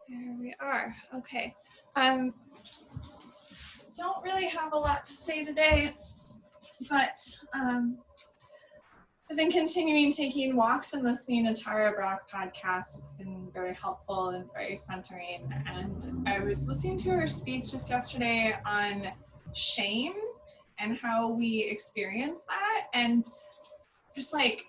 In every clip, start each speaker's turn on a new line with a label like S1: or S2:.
S1: There we are. Okay. Don't really have a lot to say today, but I've been continuing taking walks and listening to Tara Brach podcast. It's been very helpful and very centering. And I was listening to her speak just yesterday on shame and how we experience that, and just like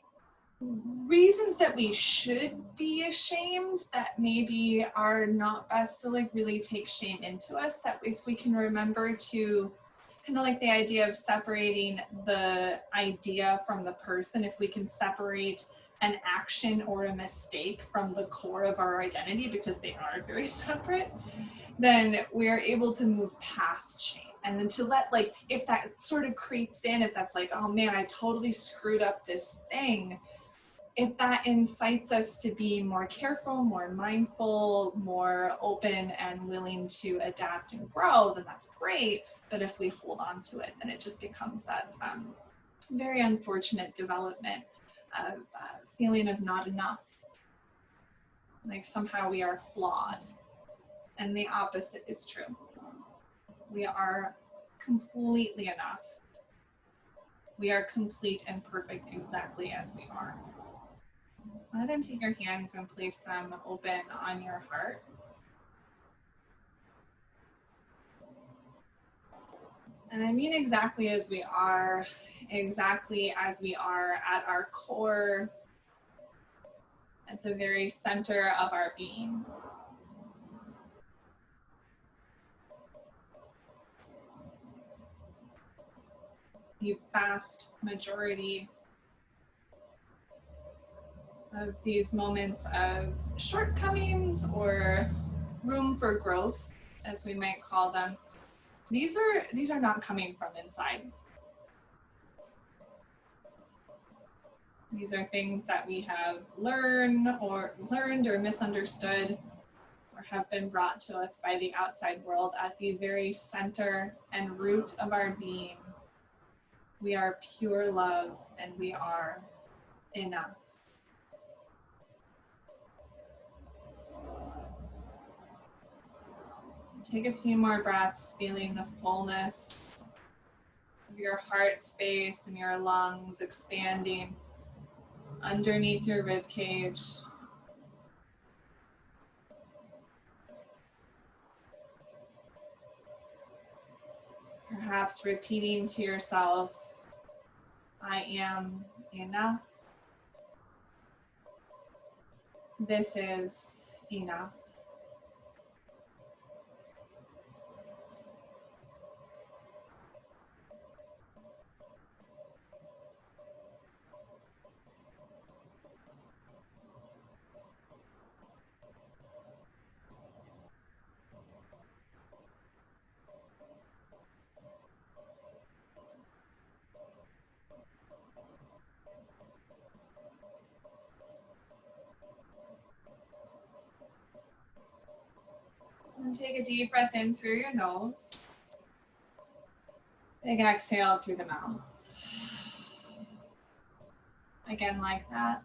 S1: reasons that we should be ashamed that maybe are not best to like really take shame into us, that if we can remember to kind of like the idea of separating the idea from the person, if we can separate an action or a mistake from the core of our identity, because they are very separate, then we're able to move past shame. And then to let, like, if that sort of creeps in, if that's like, oh man, I totally screwed up this thing, if that incites us to be more careful, more mindful, more open and willing to adapt and grow, then that's great. But if we hold on to it, then it just becomes that very unfortunate development of feeling of not enough. Like somehow we are flawed. And the opposite is true. We are completely enough. We are complete and perfect exactly as we are. Go ahead and take your hands and place them open on your heart. And I mean exactly as we are at our core, at the very center of our being. The vast majority of these moments of shortcomings or room for growth, as we might call them, these are not coming from inside. These are things that we have learned or misunderstood, or have been brought to us by the outside world. At the very center and root of our being, we are pure love and we are enough. Take a few more breaths, feeling the fullness of your heart space and your lungs expanding underneath your rib cage. Perhaps repeating to yourself, I am enough. This is enough. And take a deep breath in through your nose. Big exhale through the mouth. Again, like that.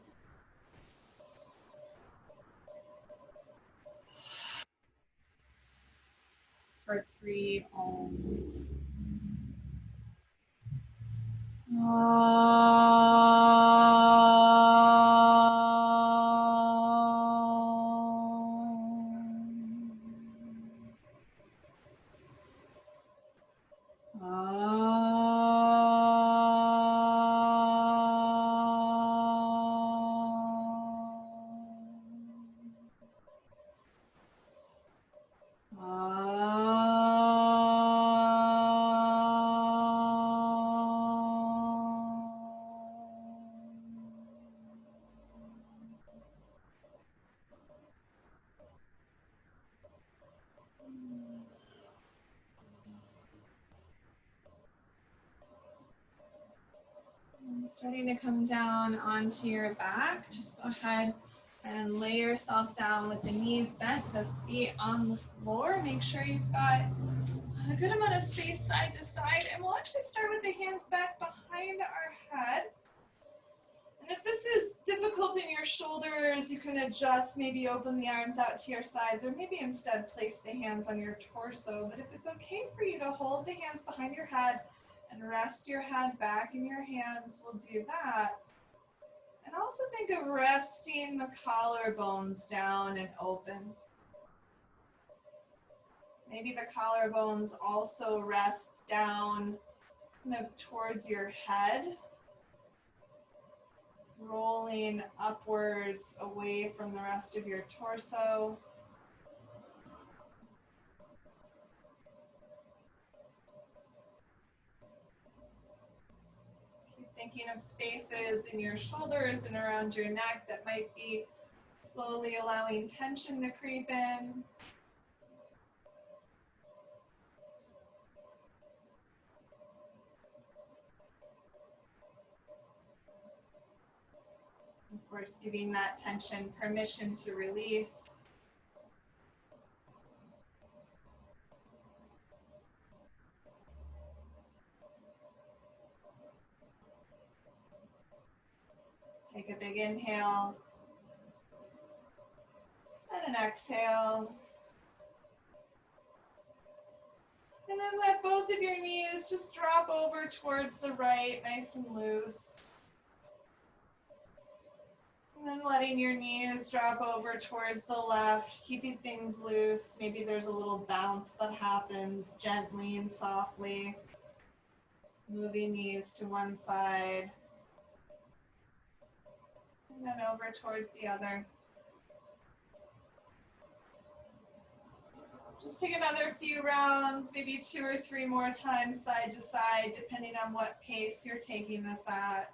S1: For 3 ohms. Starting to come down onto your back. Just go ahead and lay yourself down with the knees bent, the feet on the floor. Make sure you've got a good amount of space side to side. And we'll actually start with the hands back behind our head. And If this is difficult in your shoulders, you can adjust, maybe open the arms out to your sides, or maybe instead place the hands on your torso. But if it's okay for you to hold the hands behind your head and rest your head back in your hands, we'll do that. And also think of resting the collarbones down and open. Maybe the collarbones also rest down kind of towards your head, rolling upwards away from the rest of your torso. Keep thinking of spaces in your shoulders and around your neck that might be slowly allowing tension to creep in. Of course, giving that tension permission to release. Take a big inhale and an exhale. And then let both of your knees just drop over towards the right, nice and loose. And then letting your knees drop over towards the left, keeping things loose. Maybe there's a little bounce that happens gently and softly. Moving knees to one side. And then over towards the other. Just take another few rounds, maybe 2 or 3 more times side to side, depending on what pace you're taking this at.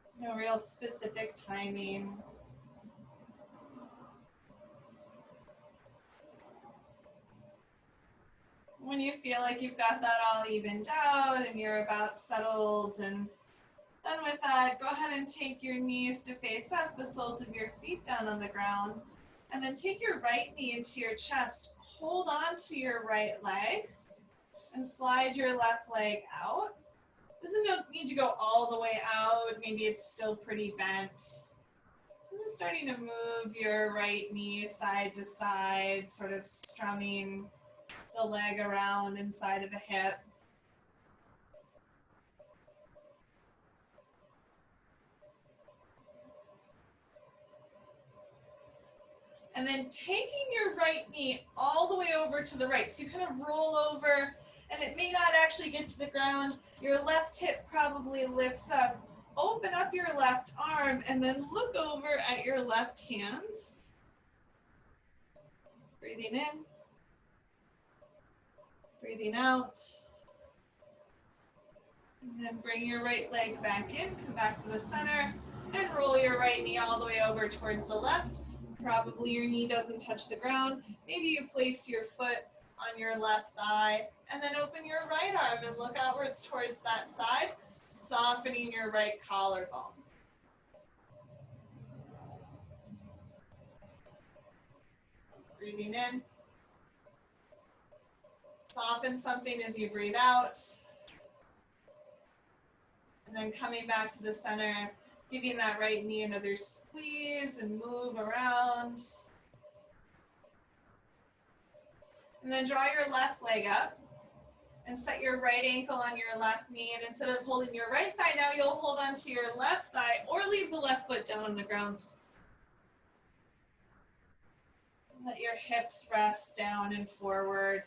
S1: There's no real specific timing. When you feel like you've got that all evened out and you're about settled and done with that, go ahead and take your knees to face up, the soles of your feet down on the ground, and then take your right knee into your chest. Hold on to your right leg and slide your left leg out. Doesn't need to go all the way out. Maybe it's still pretty bent. And then starting to move your right knee side to side, sort of strumming the leg around inside of the hip. And then taking your right knee all the way over to the right. So you kind of roll over, and it may not actually get to the ground. Your left hip probably lifts up. Open up your left arm, and then look over at your left hand. Breathing in. Breathing out. And then bring your right leg back in. Come back to the center, and roll your right knee all the way over towards the left. Probably your knee doesn't touch the ground. Maybe you place your foot on your left thigh, and then open your right arm and look outwards towards that side, softening your right collarbone. Breathing in. Soften something as you breathe out. And then coming back to the center, giving that right knee another squeeze and move around. And then draw your left leg up and set your right ankle on your left knee. And instead of holding your right thigh, now you'll hold onto your left thigh or leave the left foot down on the ground. Let your hips rest down and forward.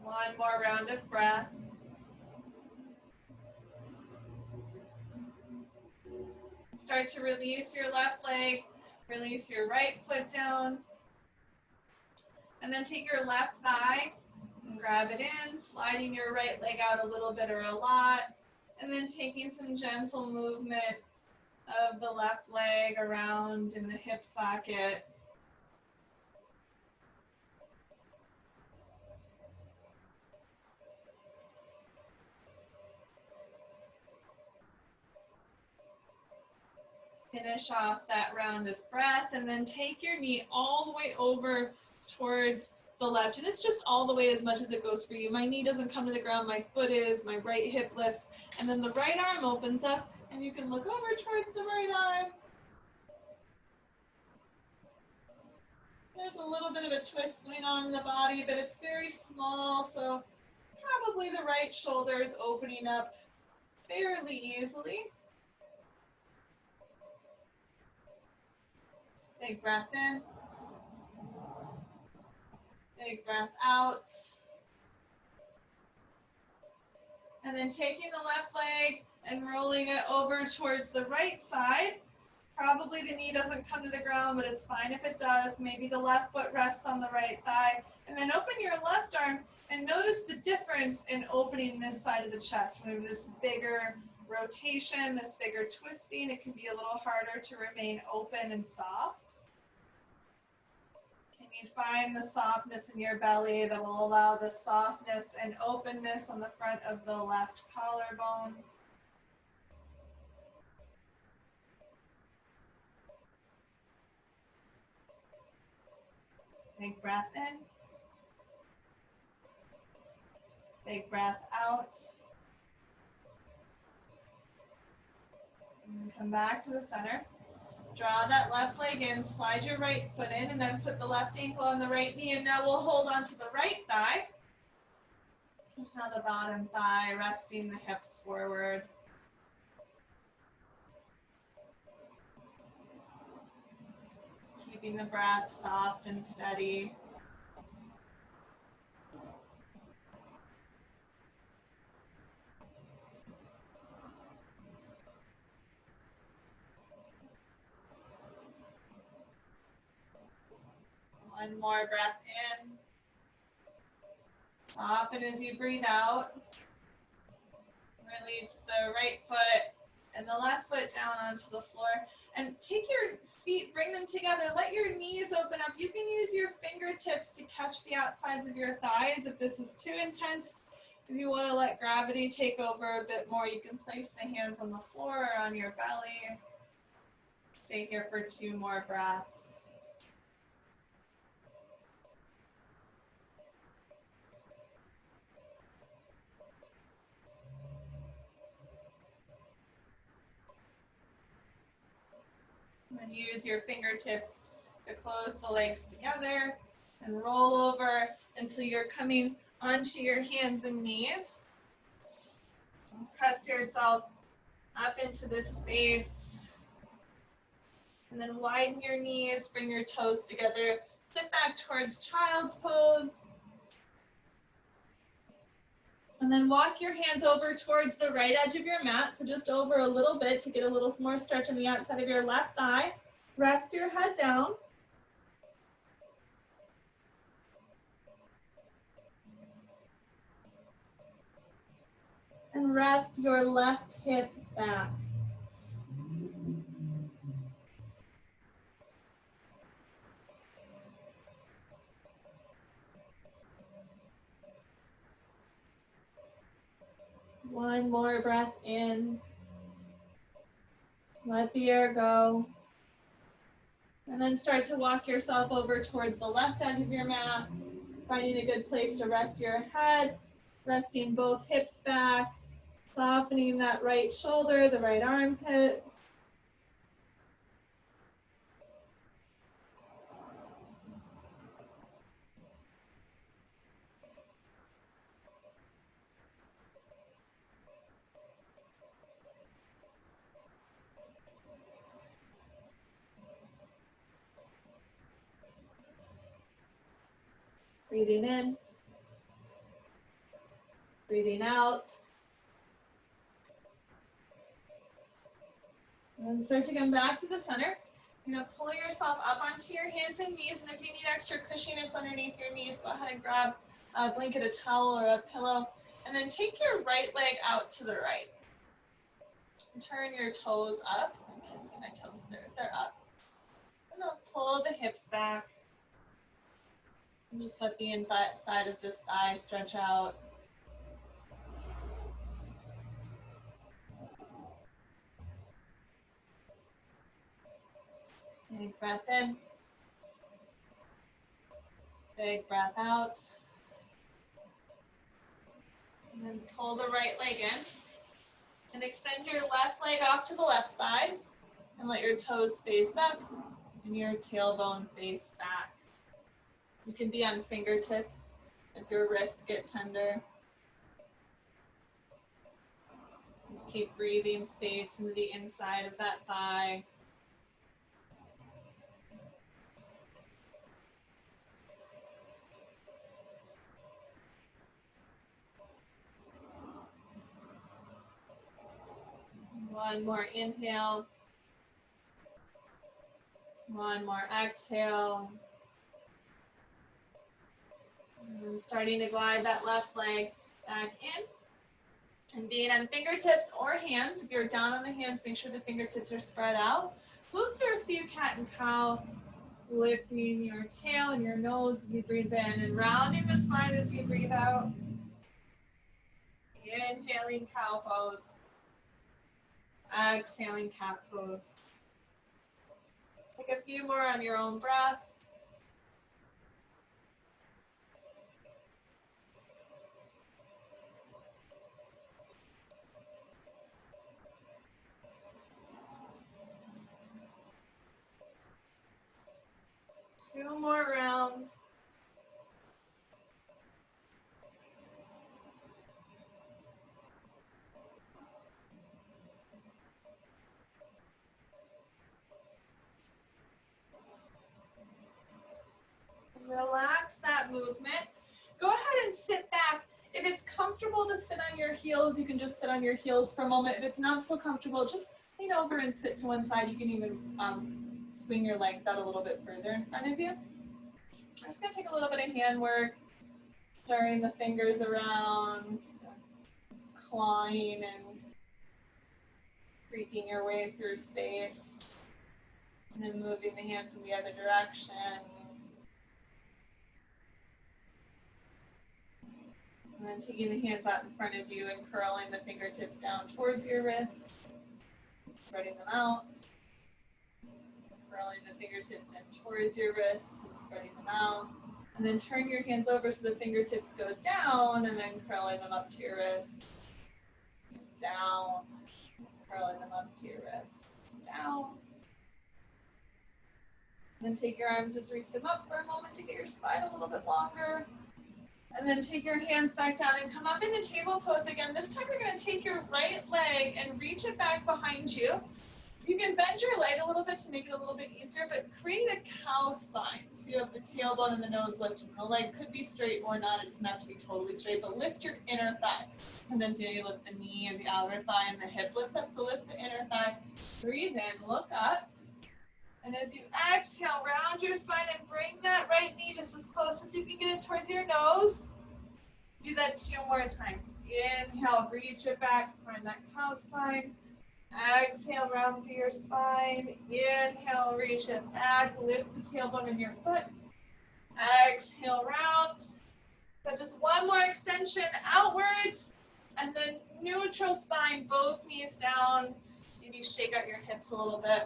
S1: One more round of breath. Start to release your left leg, release your right foot down. And then take your left thigh and grab it in, sliding your right leg out a little bit or a lot. And then taking some gentle movement of the left leg around in the hip socket. Finish off that round of breath and then take your knee all the way over towards the left. And it's just all the way as much as it goes for you. My knee doesn't come to the ground, my foot is, my right hip lifts, and then the right arm opens up and you can look over towards the right arm. There's a little bit of a twist going on in the body, but it's very small, so probably the right shoulder is opening up fairly easily. Big breath in. Big breath out. And then taking the left leg and rolling it over towards the right side. Probably the knee doesn't come to the ground, but it's fine if it does. Maybe the left foot rests on the right thigh. And then open your left arm and notice the difference in opening this side of the chest. When we have this bigger rotation, this bigger twisting, it can be a little harder to remain open and soft. Can you find the softness in your belly that will allow the softness and openness on the front of the left collarbone? Big breath in. Big breath out. And then come back to the center. Draw that left leg in, slide your right foot in, and then put the left ankle on the right knee. And now we'll hold on to the right thigh. Just now the bottom thigh, resting the hips forward. Keeping the breath soft and steady. One more breath in. Soften as you breathe out. Release the right foot and the left foot down onto the floor. And take your feet, bring them together. Let your knees open up. You can use your fingertips to catch the outsides of your thighs if this is too intense. If you want to let gravity take over a bit more, you can place the hands on the floor or on your belly. Stay here for 2 more breaths. And use your fingertips to close the legs together and roll over until you're coming onto your hands and knees. Press yourself up into this space. And then widen your knees, bring your toes together. Sit back towards child's pose. And then walk your hands over towards the right edge of your mat. So just over a little bit to get a little more stretch on the outside of your left thigh. Rest your head down. And rest your left hip back. One more breath in. Let the air go. And then start to walk yourself over towards the left edge of your mat, finding a good place to rest your head, resting both hips back, softening that right shoulder, the right armpit. Breathing in, breathing out. And then start to come back to the center. You're going to pull yourself up onto your hands and knees. And if you need extra cushiness underneath your knees, go ahead and grab a blanket, a towel, or a pillow. And then take your right leg out to the right. And turn your toes up. I can't see my toes there. They're up. And I'll pull the hips back. And just let the inside of this thigh stretch out. breath in. Big breath out. And then pull the right leg in. And extend your left leg off to the left side. And let your toes face up and your tailbone face back. You can be on fingertips if your wrists get tender. Just keep breathing space into the inside of that thigh. One more inhale. One more exhale. And starting to glide that left leg back in. And being on fingertips or hands. If you're down on the hands, make sure the fingertips are spread out. Move through a few cat and cow. Lifting your tail and your nose as you breathe in. And rounding the spine as you breathe out. Inhaling cow pose. Exhaling cat pose. Take a few more on your own breath. Two more rounds. Relax that movement. Go ahead and sit back. If it's comfortable to sit on your heels, you can just sit on your heels for a moment. If it's not so comfortable, just lean over and sit to one side. You can even swing your legs out a little bit further in front of you. I'm just going to take a little bit of hand work, stirring the fingers around, clawing and creaking your way through space, and then moving the hands in the other direction. And then taking the hands out in front of you and curling the fingertips down towards your wrists, spreading them out. Curling the fingertips in towards your wrists and spreading them out. And then turn your hands over so the fingertips go down and then curling them up to your wrists. Down. Curling them up to your wrists. Down. And then take your arms, just reach them up for a moment to get your spine a little bit longer. And then take your hands back down and come up into table pose again. This time you're going to take your right leg and reach it back behind you. You can bend your leg a little bit to make it a little bit easier, but create a cow spine. So you have the tailbone and the nose lifted. The leg could be straight or not. It doesn't have to be totally straight, but lift your inner thigh. Sometimes you lift the knee and the outer thigh and the hip lifts up. So lift the inner thigh. Breathe in, look up. And as you exhale, round your spine and bring that right knee just as close as you can get it towards your nose. Do that 2 more times. Inhale, reach it back, find that cow spine. Exhale, round through your spine. Inhale, reach it back, lift the tailbone in your foot. Exhale, round. So just one more extension outwards. And then neutral spine, both knees down. Maybe shake out your hips a little bit.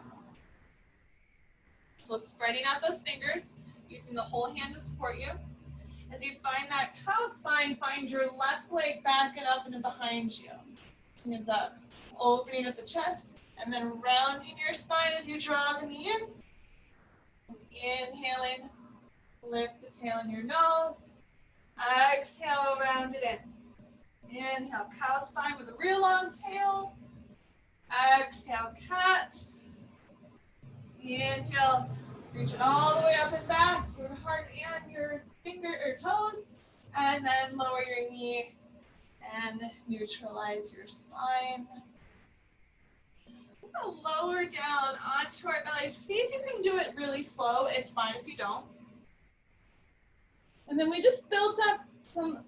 S1: So spreading out those fingers, using the whole hand to support you. As you find that cow spine, find your left leg back and up and behind you. So you have the opening of the chest, and then rounding your spine as you draw the knee in. And inhaling, lift the tail in your nose. Exhale, round it in. Inhale, cow spine with a real long tail. Exhale, cat. Inhale, reach it all the way up and back, your heart and your finger or toes, and then lower your knee and neutralize your spine. We're gonna lower down onto our belly. See if you can do it really slow. It's fine if you don't. And then we just built up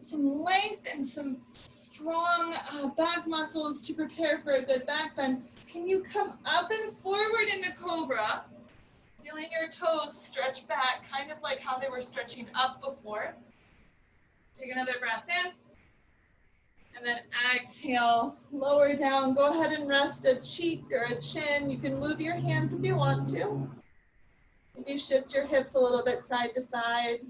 S1: some length and some strong back muscles to prepare for a good back bend. Can you come up and forward into cobra? Feeling your toes stretch back, kind of like how they were stretching up before. Take another breath in. And then exhale, lower down. Go ahead and rest a cheek or a chin. You can move your hands if you want to. Maybe shift your hips a little bit side to side.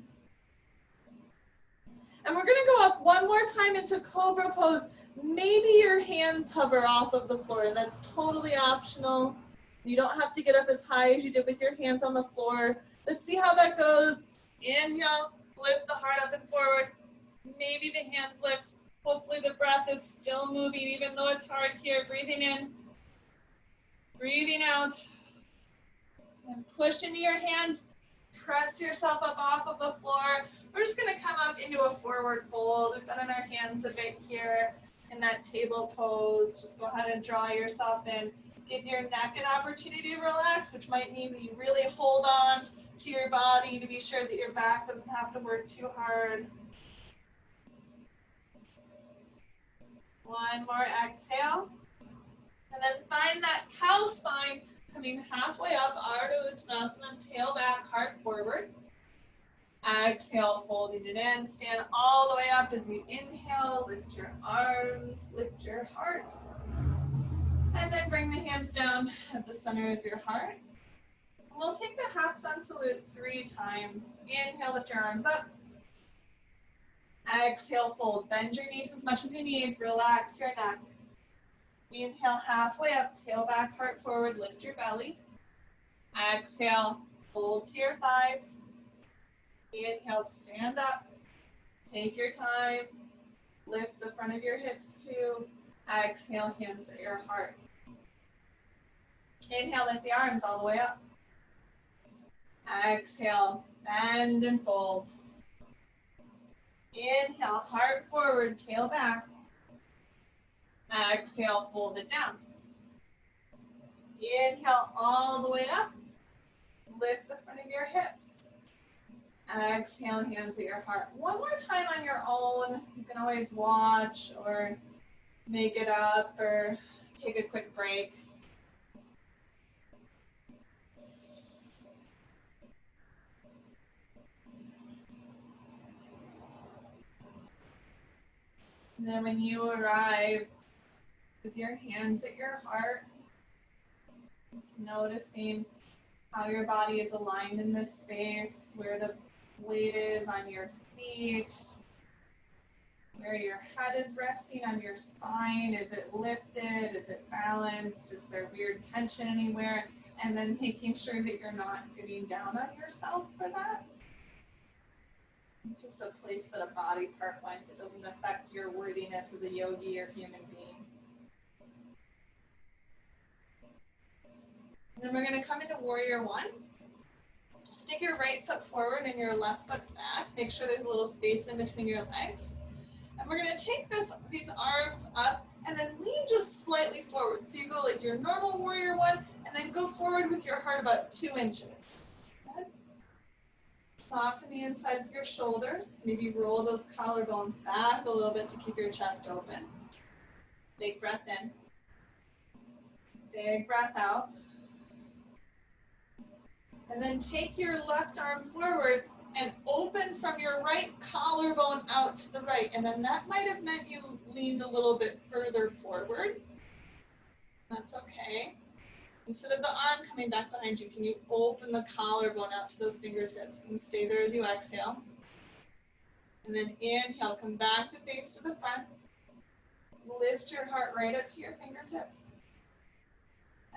S1: And we're gonna go up one more time into Cobra Pose. Maybe your hands hover off of the floor, and that's totally optional. You don't have to get up as high as you did with your hands on the floor. Let's see how that goes. Inhale, lift the heart up and forward. Maybe the hands lift. Hopefully the breath is still moving, even though it's hard here. Breathing in, breathing out. And push into your hands. Press yourself up off of the floor. We're just gonna come up into a forward fold. We've been on our hands a bit here in that table pose. Just go ahead and draw yourself in. Give your neck an opportunity to relax, which might mean that you really hold on to your body to be sure that your back doesn't have to work too hard. One more exhale. And then find that cow spine coming halfway up, Ardha Uttanasana, tail back, heart forward. Exhale, folding it in. Stand all the way up as you inhale. Lift your arms, lift your heart. And then bring the hands down at the center of your heart. We'll take the half sun salute 3 times. Inhale, lift your arms up. Exhale, fold. Bend your knees as much as you need. Relax your neck. Inhale, halfway up, tail back, heart forward, lift your belly. Exhale, fold to your thighs. Inhale, stand up. Take your time. Lift the front of your hips too. Exhale, hands at your heart. Inhale, lift the arms all the way up. Exhale, bend and fold. Inhale, heart forward, tail back. Exhale, fold it down. Inhale all the way up. Lift the front of your hips. Exhale, hands at your heart. One more time on your own. You can always watch or make it up or take a quick break. And then when you arrive with your hands at your heart, just noticing how your body is aligned in this space, where the weight is on your feet, where your head is resting on your spine. Is it lifted? Is it balanced? Is there weird tension anywhere? And then making sure that you're not getting down on yourself for that. It's just a place that a body part went. It doesn't affect your worthiness as a yogi or human being. And then we're going to come into Warrior One. Stick your right foot forward and your left foot back. Make sure there's a little space in between your legs. And we're going to take these arms up and then lean just slightly forward. So you go like your normal Warrior One and then go forward with your heart about 2 inches. Good. Soften the insides of your shoulders. Maybe roll those collarbones back a little bit to keep your chest open. Big breath in. Big breath out. And then take your left arm forward and open from your right collarbone out to the right. And then that might have meant you leaned a little bit further forward. That's okay. Instead of the arm coming back behind you, can you open the collarbone out to those fingertips and stay there as you exhale. And then inhale, come back to face to the front. Lift your heart right up to your fingertips.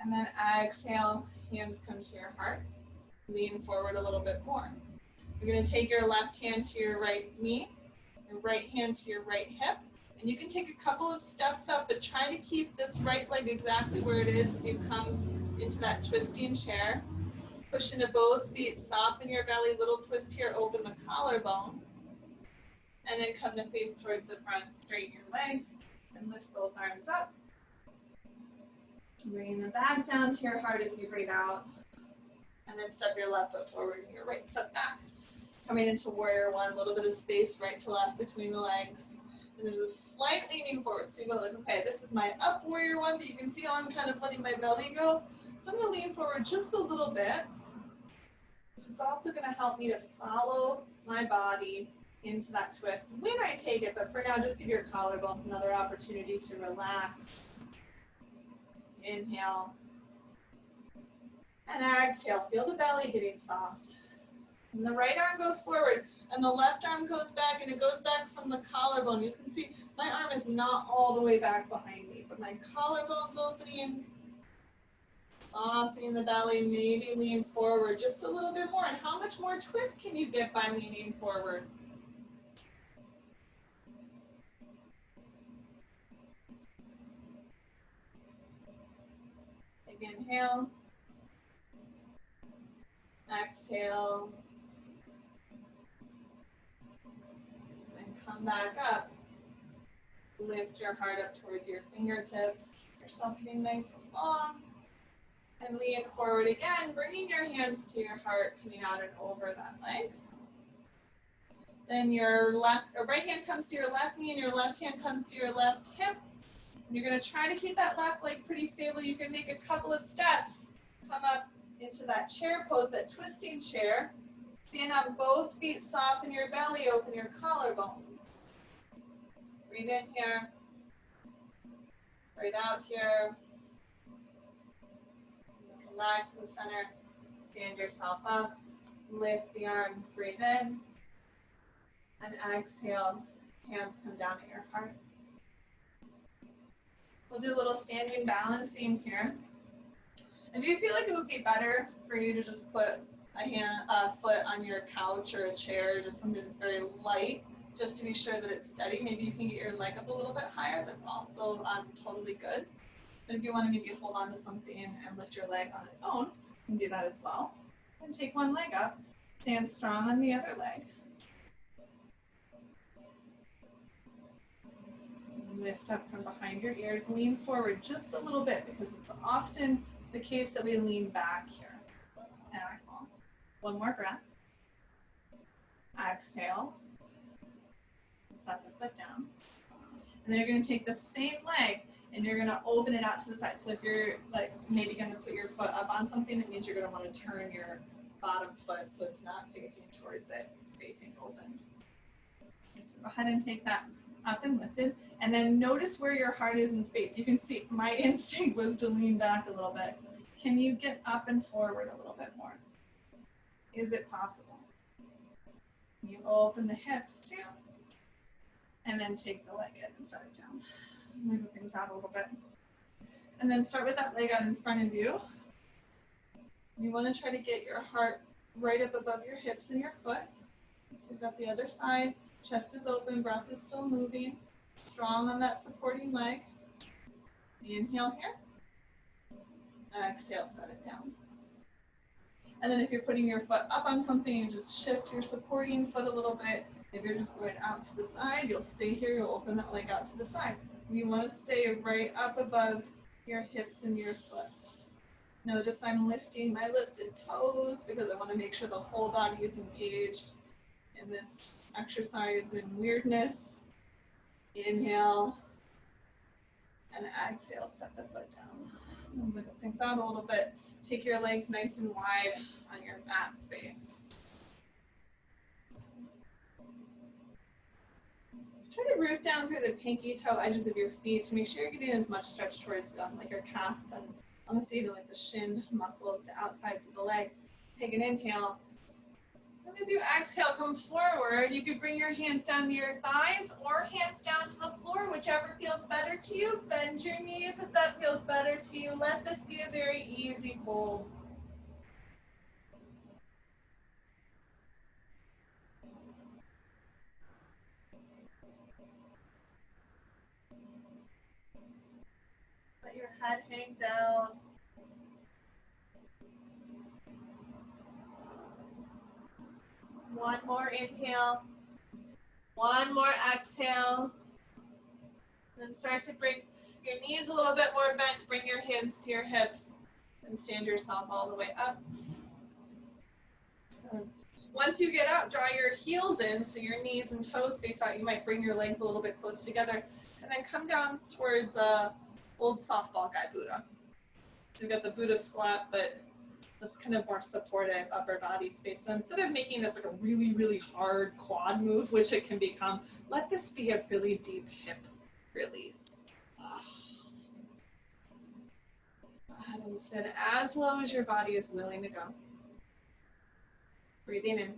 S1: And then exhale, hands come to your heart. Lean forward a little bit more. You're going to take your left hand to your right knee, your right hand to your right hip, and you can take a couple of steps up, but try to keep this right leg exactly where it is as you come into that twisting chair. Push into both feet, soften your belly, little twist here, open the collarbone, and then come to face towards the front, straighten your legs, and lift both arms up. Bringing them back down to your heart as you breathe out. And then step your left foot forward and your right foot back. Coming into Warrior One, a little bit of space right to left between the legs. And there's a slight leaning forward. So you go like, okay, this is my up Warrior One, but you can see how I'm kind of letting my belly go. So I'm going to lean forward just a little bit. This is also going to help me to follow my body into that twist when I take it. But for now, just give your collarbones another opportunity to relax. Inhale. And exhale, feel the belly getting soft. And the right arm goes forward, and the left arm goes back, and it goes back from the collarbone. You can see my arm is not all the way back behind me, but my collarbone's opening, softening the belly, maybe lean forward just a little bit more. And how much more twist can you get by leaning forward? Big inhale. Exhale. And come back up. Lift your heart up towards your fingertips. Yourself getting nice and long. And lean forward again, bringing your hands to your heart, coming out and over that leg. Then your right hand comes to your left knee and your left hand comes to your left hip. And you're going to try to keep that left leg pretty stable. You can make a couple of steps. Come up into that chair pose, that twisting chair. Stand on both feet, soften your belly, open your collarbones. Breathe in here. Breathe out here. Come back to the center. Stand yourself up. Lift the arms. Breathe in. And exhale. Hands come down at your heart. We'll do a little standing balancing here. And do you feel like it would be better for you to just put a foot on your couch or a chair, just something that's very light, just to be sure that it's steady? Maybe you can get your leg up a little bit higher. That's also totally good. But if you want to maybe hold on to something and lift your leg on its own, you can do that as well. And take one leg up. Stand strong on the other leg. Lift up from behind your ears. Lean forward just a little bit because it's often the case that we lean back here. And I fall. One more breath. Exhale. Set the foot down. And then you're going to take the same leg and you're going to open it out to the side. So if you're like maybe going to put your foot up on something, that means you're going to want to turn your bottom foot so it's not facing towards it. It's facing open. So go ahead and take that up and lifted. And then notice where your heart is in space. You can see my instinct was to lean back a little bit. Can you get up and forward a little bit more? Is it possible? You open the hips too. And then take the leg in and set it down. Move things out a little bit. And then start with that leg out in front of you. You want to try to get your heart right up above your hips and your foot. So we've got the other side. Chest is open, breath is still moving. Strong on that supporting leg. Inhale here. Exhale, set it down. And then if you're putting your foot up on something, you just shift your supporting foot a little bit. If you're just going out to the side, you'll stay here, you'll open that leg out to the side. You want to stay right up above your hips and your foot. Notice I'm lifting my lifted toes because I want to make sure the whole body is engaged in this exercise and weirdness. Inhale and exhale, set the foot down. Move things out a little bit. Take your legs nice and wide on your mat space. Try to root down through the pinky toe edges of your feet to make sure you're getting as much stretch towards like your calf and honestly even like the shin muscles, the outsides of the leg. Take an inhale. And as you exhale, come forward. You could bring your hands down to your thighs or hands down to the floor, whichever feels better to you. Bend your knees if that feels better to you. Let this be a very easy hold. Let your head hang down. One more inhale. One more exhale. Then start to bring your knees a little bit more bent. Bring your hands to your hips and stand yourself all the way up. Once you get up, draw your heels in so your knees and toes face out. You might bring your legs a little bit closer together. And then come down towards old softball guy Buddha. So you've got the Buddha squat, but this kind of more supportive upper body space. So instead of making this like a really, really hard quad move, which it can become, let this be a really deep hip release. ahead and sit as low as your body is willing to go. Breathing in.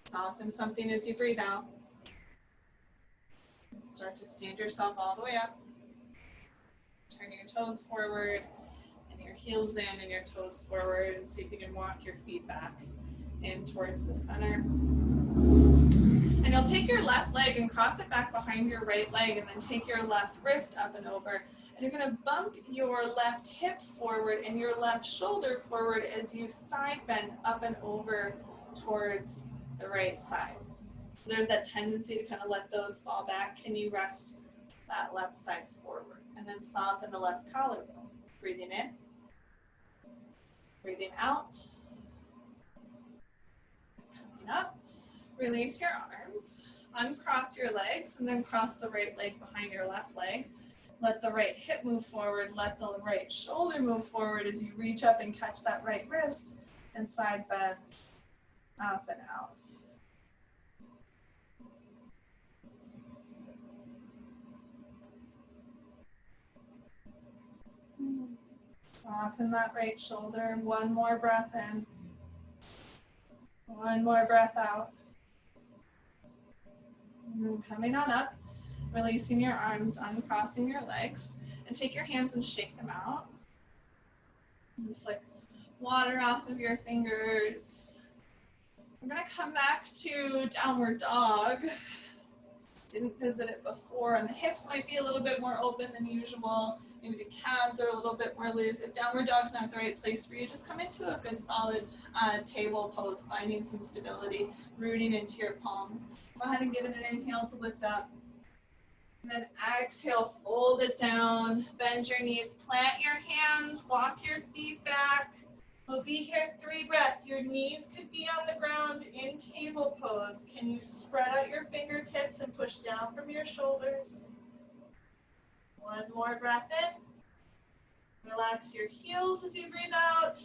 S1: Soften something as you breathe out. Start to stand yourself all the way up. Turn your toes forward and your heels in and your toes forward, and see if you can walk your feet back in towards the center. And you'll take your left leg and cross it back behind your right leg, and then take your left wrist up and over. And you're going to bump your left hip forward and your left shoulder forward as you side bend up and over towards the right side. So there's that tendency to kind of let those fall back, and you rest that left side forward. And then soften the left collarbone. Breathing in. Breathing out. Coming up. Release your arms. Uncross your legs, and then cross the right leg behind your left leg. Let the right hip move forward. Let the right shoulder move forward as you reach up and catch that right wrist, and side bend up and out. Soften that right shoulder. One more breath in. One more breath out. And then coming on up, releasing your arms, uncrossing your legs, and take your hands and shake them out. And just like water off of your fingers. We're going to come back to downward dog. Didn't visit it before, and the hips might be a little bit more open than usual. Maybe the calves are a little bit more loose. If downward dog's not the right place for you, just come into a good solid table pose, finding some stability, rooting into your palms. Go ahead and give it an inhale to lift up. And then exhale, fold it down, bend your knees, plant your hands, walk your feet back. We'll be here 3 breaths. Your knees could be on the ground in table pose. Can you spread out your fingertips and push down from your shoulders? One more breath in. Relax your heels as you breathe out.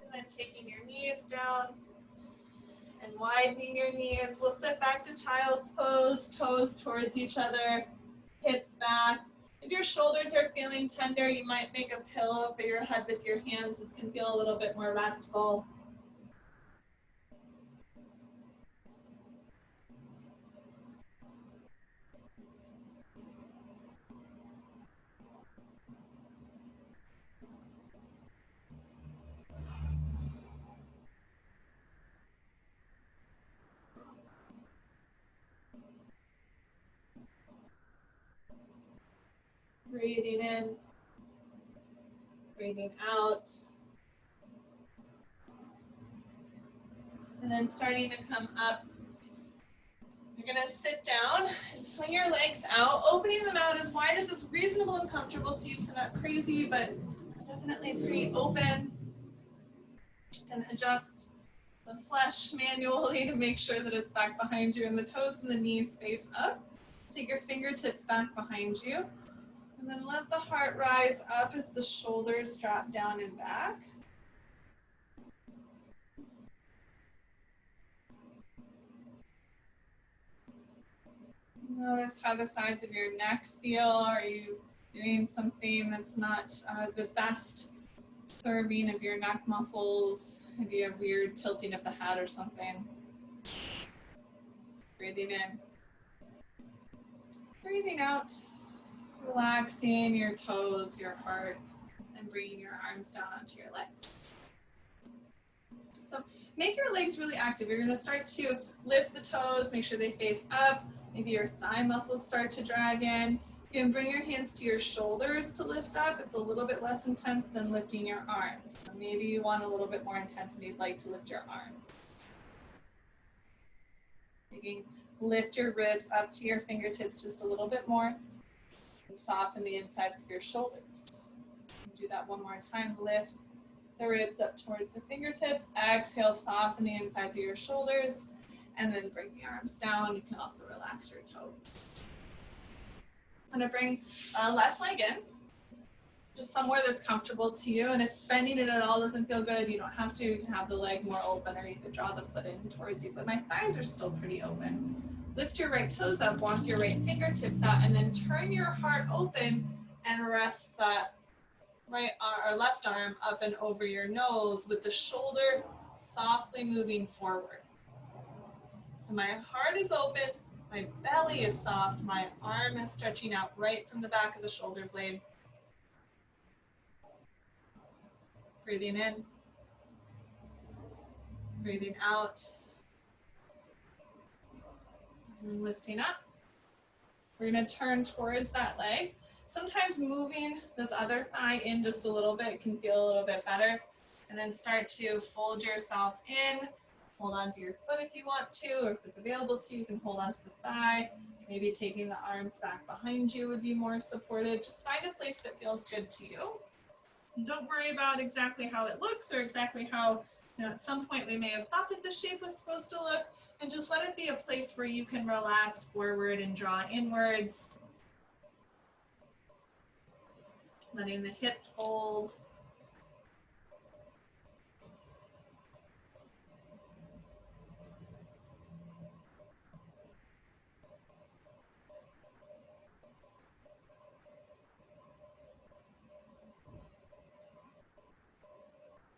S1: And then taking your knees down and widening your knees. We'll sit back to child's pose, toes towards each other, hips back. If your shoulders are feeling tender, you might make a pillow for your head with your hands. This can feel a little bit more restful. Breathing in, breathing out. And then starting to come up. You're going to sit down and swing your legs out, opening them out as wide as is reasonable and comfortable to you, so not crazy, but definitely pretty open. You can adjust the flesh manually to make sure that it's back behind you, and the toes and the knees face up. Take your fingertips back behind you. And then let the heart rise up as the shoulders drop down and back. Notice how the sides of your neck feel. Are you doing something that's not the best serving of your neck muscles? Maybe a weird tilting of the head or something. Breathing in. Breathing out. Relaxing your toes, your heart, and bringing your arms down onto your legs. So make your legs really active. You're going to start to lift the toes, make sure they face up. Maybe your thigh muscles start to drag in. You can bring your hands to your shoulders to lift up. It's a little bit less intense than lifting your arms. So maybe you want a little bit more intensity. You'd like to lift your arms. You can lift your ribs up to your fingertips just a little bit more. And soften the insides of your shoulders. Do that one more time. Lift the ribs up towards the fingertips. Exhale, soften the insides of your shoulders. And then bring the arms down. You can also relax your toes. I'm going to bring left leg in. Just somewhere that's comfortable to you. And if bending it at all doesn't feel good, you don't have to. You can have the leg more open, or you could draw the foot in towards you. But my thighs are still pretty open. Lift your right toes up, walk your right fingertips out, and then turn your heart open and rest that left arm up and over your nose with the shoulder softly moving forward. So my heart is open, my belly is soft, my arm is stretching out right from the back of the shoulder blade. Breathing in, breathing out, and lifting up. We're going to turn towards that leg. Sometimes moving this other thigh in just a little bit can feel a little bit better. And then start to fold yourself in. Hold on to your foot if you want to, or if it's available to you, you can hold on to the thigh. Maybe taking the arms back behind you would be more supportive. Just find a place that feels good to you. And don't worry about exactly how it looks or exactly how, at some point we may have thought that the shape was supposed to look, and just let it be a place where you can relax forward and draw inwards. Letting the hip fold.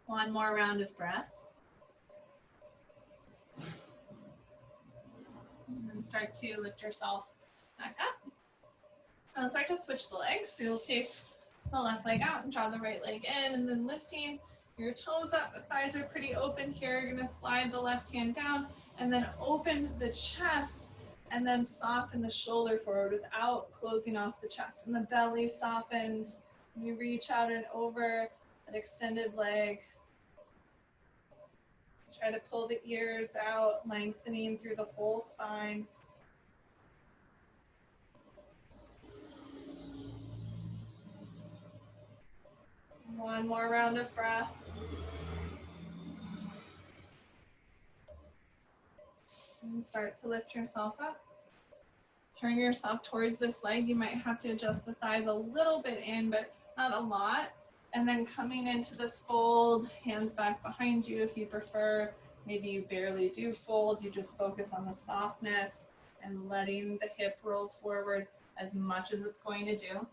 S1: One more round of breath. And then start to lift yourself back up. And start to switch the legs. So you'll take the left leg out and draw the right leg in, and then lifting your toes up. The thighs are pretty open here. You're going to slide the left hand down and then open the chest and then soften the shoulder forward without closing off the chest. And the belly softens. You reach out and over an extended leg. Try to pull the ears out, lengthening through the whole spine. One more round of breath. And start to lift yourself up. Turn yourself towards this leg. You might have to adjust the thighs a little bit in, but not a lot. And then coming into this fold, hands back behind you if you prefer. Maybe you barely do fold. You just focus on the softness and letting the hip roll forward as much as it's going to do.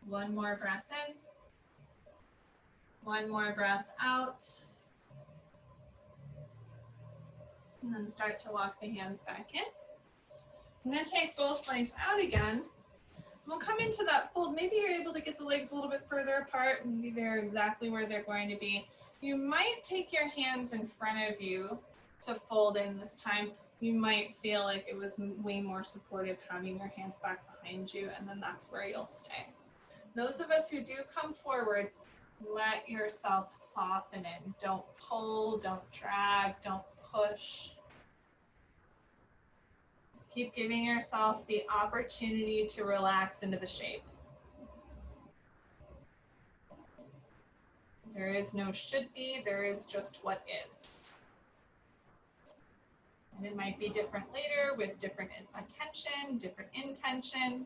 S1: One more breath in. One more breath out. And then start to walk the hands back in. I'm going to take both legs out again. We'll come into that fold. Maybe you're able to get the legs a little bit further apart. Maybe they're exactly where they're going to be. You might take your hands in front of you to fold in this time. You might feel like it was way more supportive having your hands back behind you, and then that's where you'll stay. Those of us who do come forward, let yourself soften in. Don't pull, don't drag, don't push. Just keep giving yourself the opportunity to relax into the shape. There is no should be, there is just what is. And it might be different later with different attention, different intention.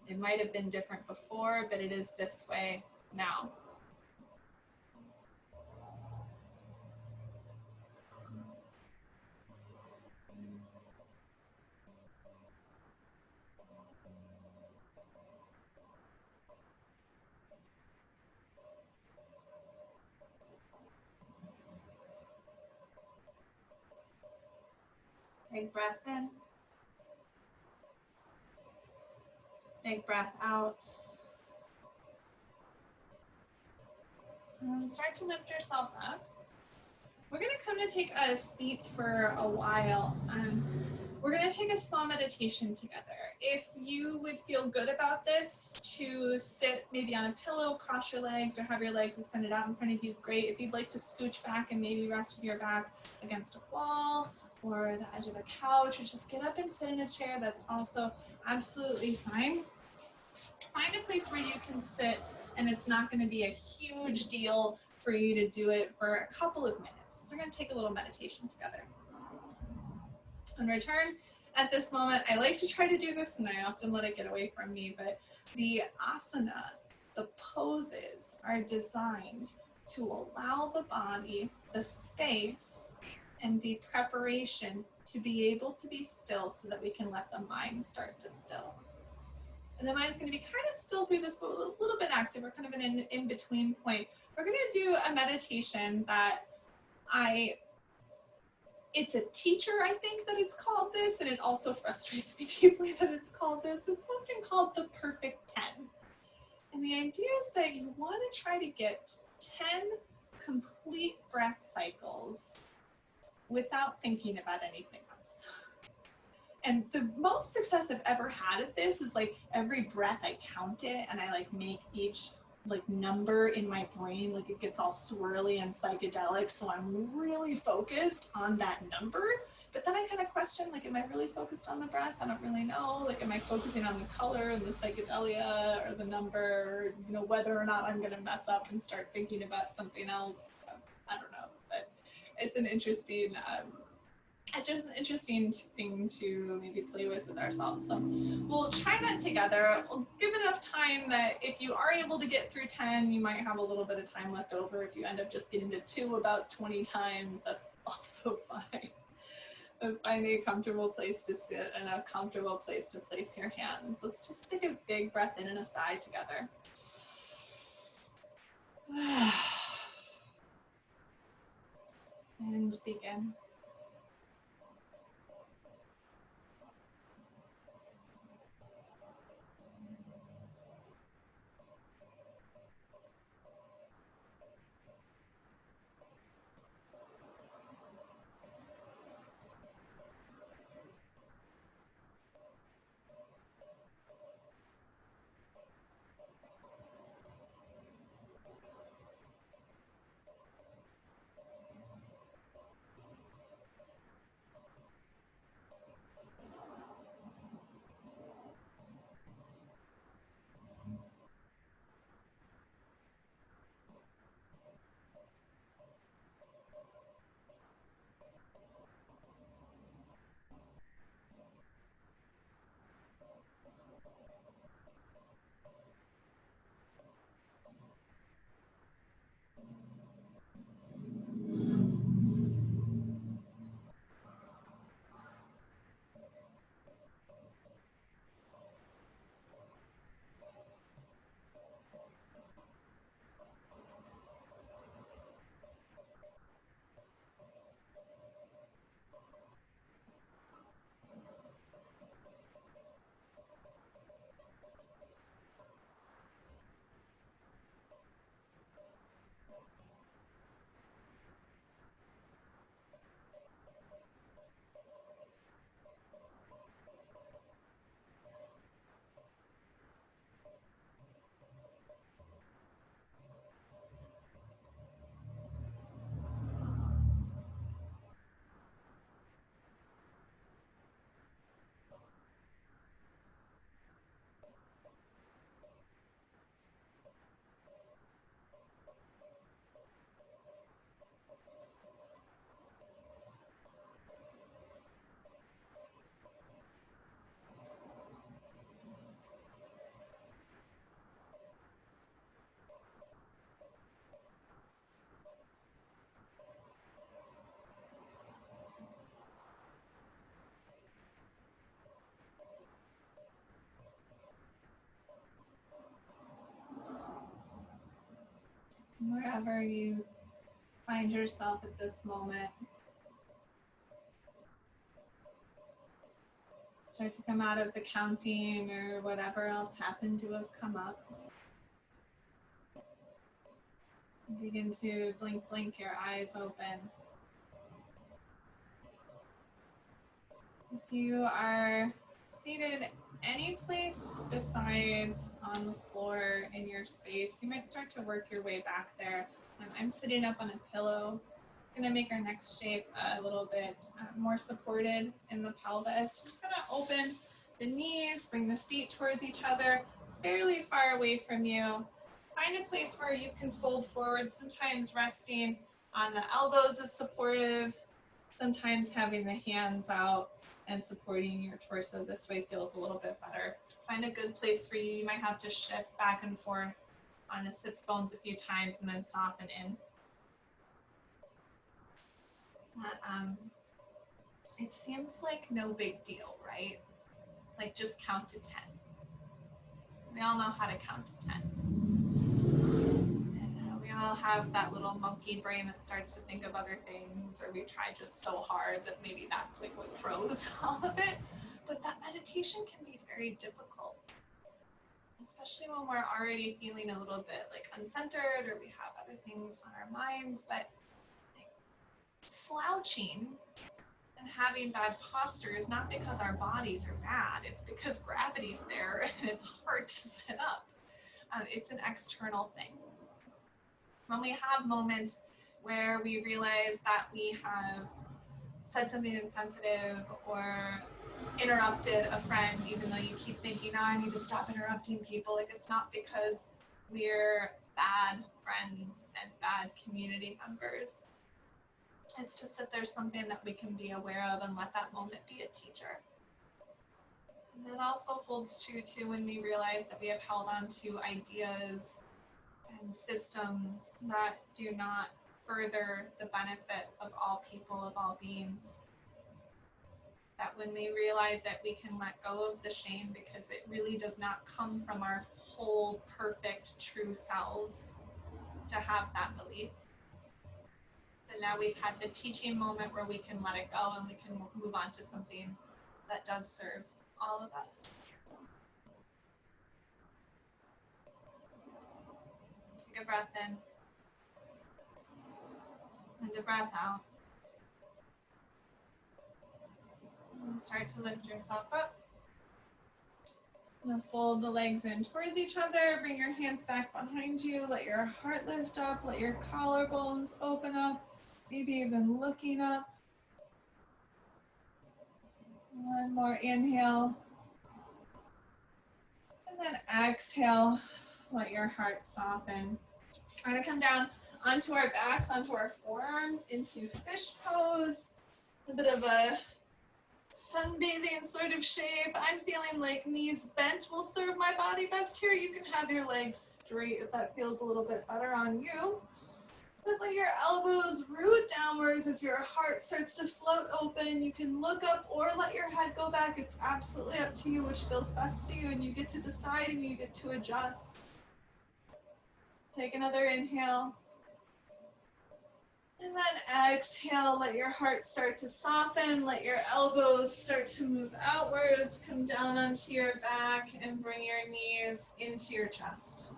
S1: It might have been different before, but it is this way now. Big breath in. Big breath out. And then start to lift yourself up. We're going to come to take a seat for a while. We're going to take a small meditation together. If you would feel good about this, to sit maybe on a pillow, cross your legs, or have your legs extended out in front of you, great. If you'd like to scooch back and maybe rest with your back against a wall or the edge of a couch, or just get up and sit in a chair, that's also absolutely fine. Find a place where you can sit, and it's not going to be a huge deal for you to do it for a couple of minutes. So we're going to take a little meditation together. On return, At this moment, I like to try to do this, and I often let it get away from me, but the asana, the poses are designed to allow the body the space and the preparation to be able to be still so that we can let the mind start to still. And the mind's going to be kind of still through this, but a little bit active. We're kind of in an in-between point. We're going to do a meditation that it's a teacher, I think, that it's called this, and it also frustrates me deeply that it's called this. It's something called the Perfect 10. And the idea is that you want to try to get 10 complete breath cycles without thinking about anything else. And the most success I've ever had at this is like every breath I count it and I like make each like number in my brain, like it gets all swirly and psychedelic, so I'm really focused on that number. But then I kind of question, like, am I really focused on the breath? I don't really know. Like, am I focusing on the color and the psychedelia or the number, you know, whether or not I'm going to mess up and start thinking about something else? I don't know, but it's an interesting it's just an interesting thing to maybe play with ourselves. So we'll try that together. We'll give it enough time that if you are able to get through 10, you might have a little bit of time left over. If you end up just getting to 2 about 20 times, that's also fine. But find a comfortable place to sit and a comfortable place to place your hands. Let's just take a big breath in and a sigh together. And begin. Wherever you find yourself at this moment, start to come out of the counting or whatever else happened to have come up. Begin to blink your eyes open. If you are seated any place besides on the floor in your space, you might start to work your way back there. I'm sitting up on a pillow. I'm going to make our neck shape a little bit more supported in the pelvis. We're just going to open the knees, bring the feet towards each other, fairly far away from you. Find a place where you can fold forward, sometimes resting on the elbows is supportive. Sometimes having the hands out and supporting your torso this way feels a little bit better. Find a good place for you. You might have to shift back and forth on the sits bones a few times and then soften in. But, it seems like no big deal, right? Like just count to 10. We all know how to count to 10. And we all have that little monkey brain that starts to think of other things, or we try just so hard that maybe that's like what throws all of it. But that meditation can be very difficult, especially when we're already feeling a little bit like uncentered or we have other things on our minds. But slouching and having bad posture is not because our bodies are bad. It's because gravity's there and it's hard to sit up. It's an external thing. When we have moments where we realize that we have said something insensitive or interrupted a friend, even though you keep thinking, oh, I need to stop interrupting people, like it's not because we're bad friends and bad community members. It's just that there's something that we can be aware of and let that moment be a teacher. And that also holds true too when we realize that we have held on to ideas and systems that do not further the benefit of all people, of all beings. That when we realize it, we can let go of the shame because it really does not come from our whole, perfect, true selves to have that belief. But now we've had the teaching moment where we can let it go and we can move on to something that does serve all of us. Take a breath in and a breath out. And start to lift yourself up. And fold the legs in towards each other. Bring your hands back behind you. Let your heart lift up. Let your collarbones open up. Maybe even looking up. One more inhale. And then exhale. Let your heart soften. We're going to come down onto our backs, onto our forearms, into fish pose. A bit of a sunbathing sort of shape. I'm feeling like knees bent will serve my body best here. You can have your legs straight if that feels a little bit better on you. But let your elbows root downwards as your heart starts to float open. You can look up or let your head go back. It's absolutely up to you which feels best to you, and you get to decide and you get to adjust. Take another inhale. And then exhale, let your heart start to soften, let your elbows start to move outwards, come down onto your back and bring your knees into your chest.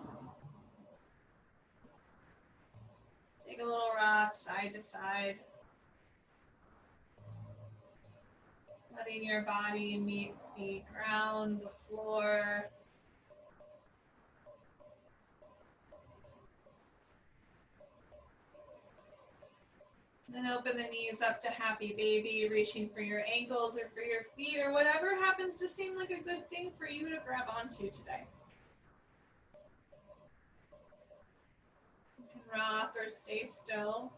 S1: Take a little rock side to side. Letting your body meet the ground, the floor. Then open the knees up to happy baby, reaching for your ankles or for your feet or whatever happens to seem like a good thing for you to grab onto today. You can rock or stay still.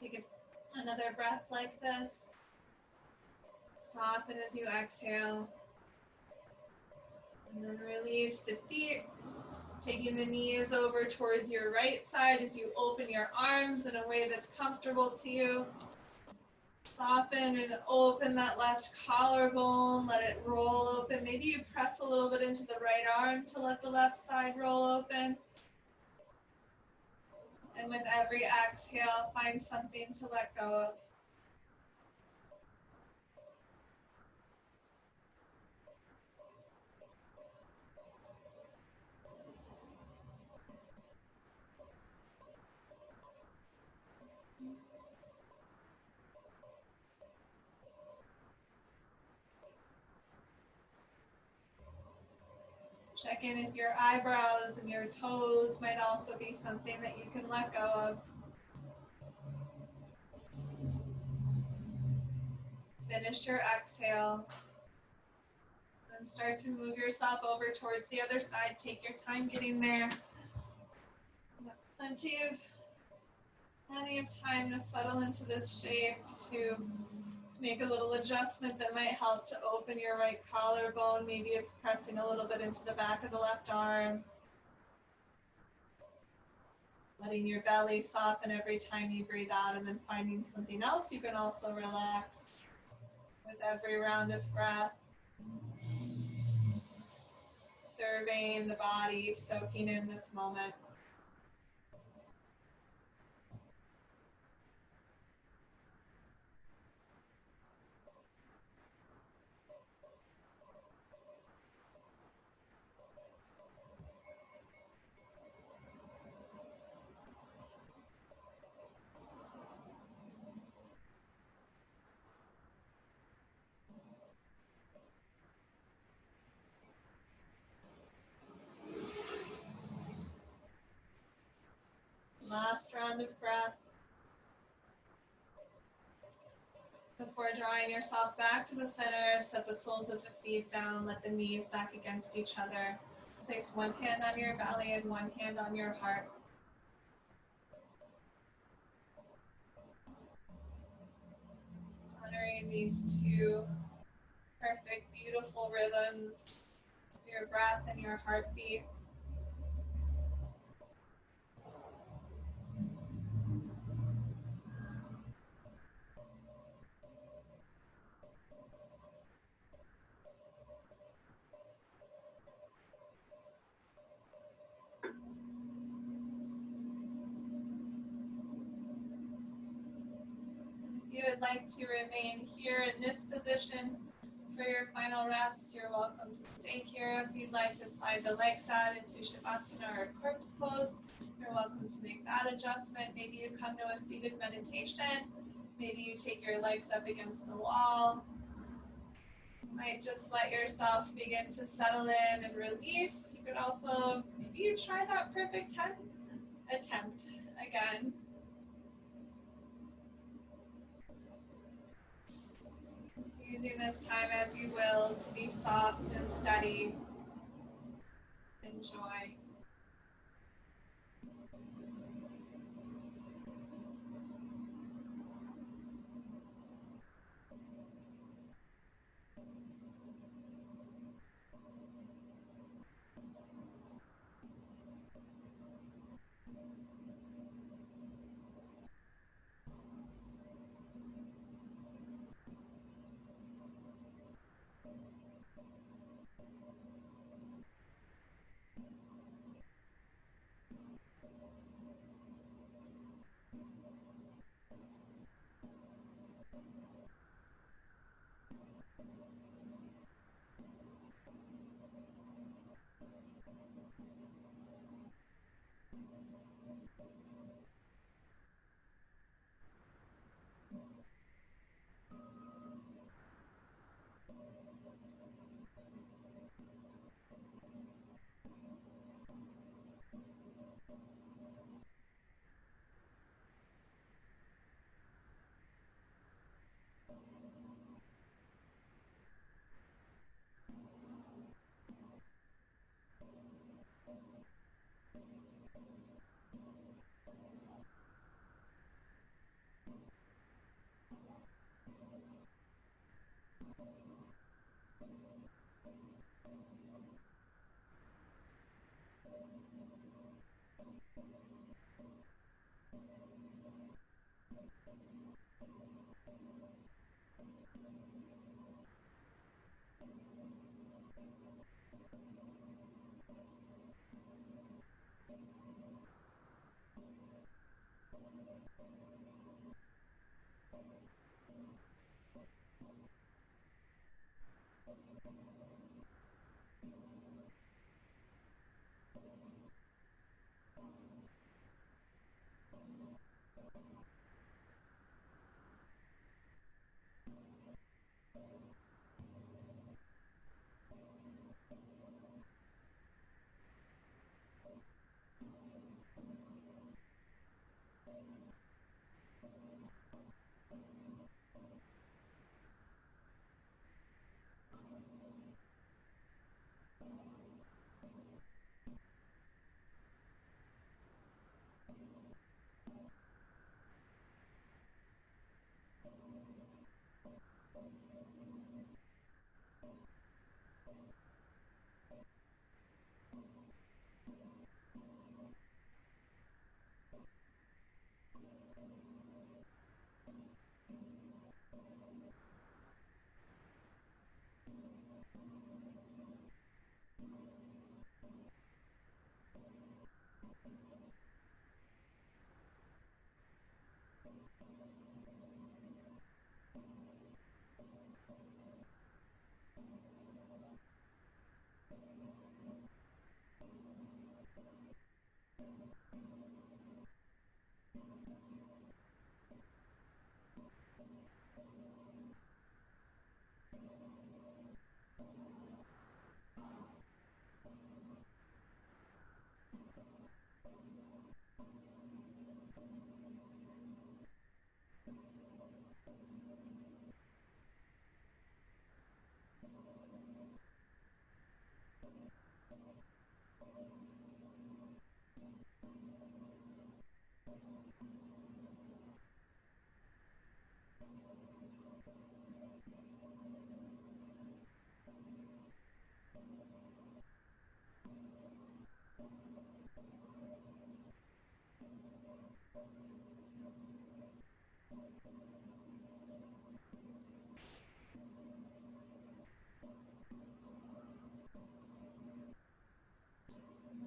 S1: Take another breath like this. Soften as you exhale. And then release the feet. Taking the knees over towards your right side as you open your arms in a way that's comfortable to you. Soften and open that left collarbone. Let it roll open. Maybe you press a little bit into the right arm to let the left side roll open. And with every exhale, find something to let go of. Check in if your eyebrows and your toes might also be something that you can let go of. Finish your exhale. Then start to move yourself over towards the other side. Take your time getting there. Plenty of time to settle into this shape, to make a little adjustment that might help to open your right collarbone. Maybe it's pressing a little bit into the back of the left arm. Letting your belly soften every time you breathe out, and then finding something else you can also relax with every round of breath. Surveying the body, soaking in this moment. Last round of breath. Before drawing yourself back to the center, set the soles of the feet down, let the knees back against each other. Place one hand on your belly and one hand on your heart. Honoring these two perfect, beautiful rhythms, your breath and your heartbeat. If you would like to remain here in this position for your final rest, you're welcome to stay here. If you'd like to slide the legs out into Shavasana or corpse pose, you're welcome to make that adjustment. Maybe you come to a seated meditation. Maybe you take your legs up against the wall. You might just let yourself begin to settle in and release. You could also, maybe you try that perfect 10 attempt again. Using this time as you will to be soft and steady. Enjoy.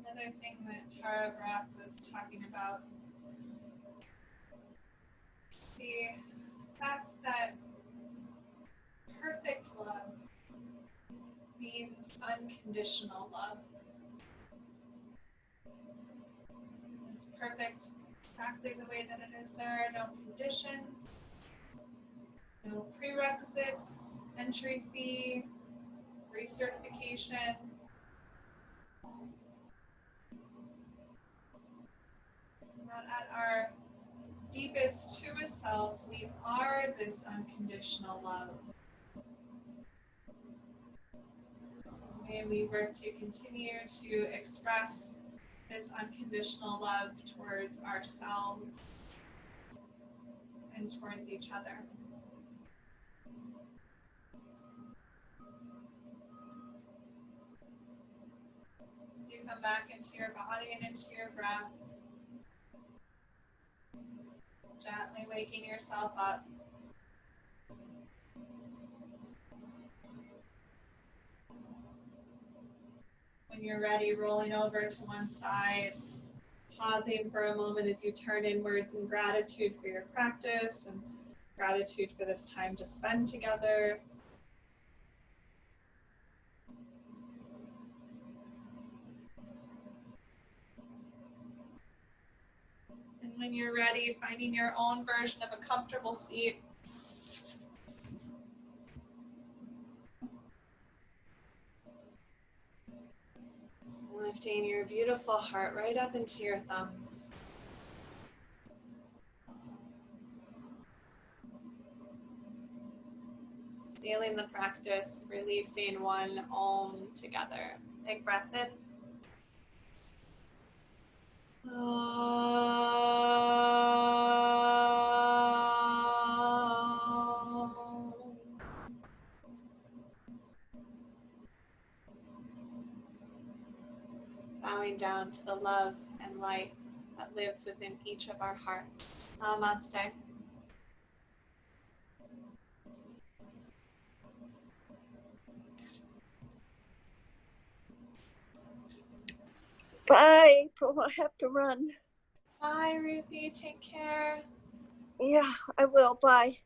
S1: Another thing that Tara Brach was talking about is the fact that perfect love means unconditional love. It's perfect exactly the way that it is. There are no conditions, no prerequisites, entry fee, recertification. That at our deepest, truest selves, we are this unconditional love. May we work to continue to express this unconditional love towards ourselves and towards each other. As you come back into your body and into your breath, gently waking yourself up. When you're ready, rolling over to one side, pausing for a moment as you turn inwards in gratitude for your practice and gratitude for this time to spend together. And when you're ready, finding your own version of a comfortable seat. Lifting your beautiful heart right up into your thumbs. Sealing the practice, releasing one Om together. Big breath in. Bowing down to the love and light that lives within each of our hearts. Namaste.
S2: Bye, April. I have to run.
S1: Bye, Ruthie. Take care.
S2: Yeah, I will. Bye.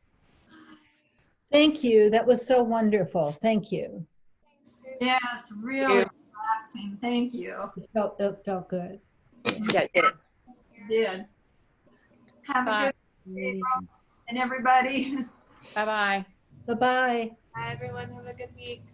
S3: Thank you. That was so wonderful. Thank you.
S1: Thanks, Susan.
S4: Yes, really relaxing. It
S3: It felt good.
S2: Yeah, yeah.
S4: did. Have
S5: Bye.
S4: a good day, and everybody.
S5: Bye-bye.
S3: Bye-bye.
S1: Bye, everyone. Have a good week.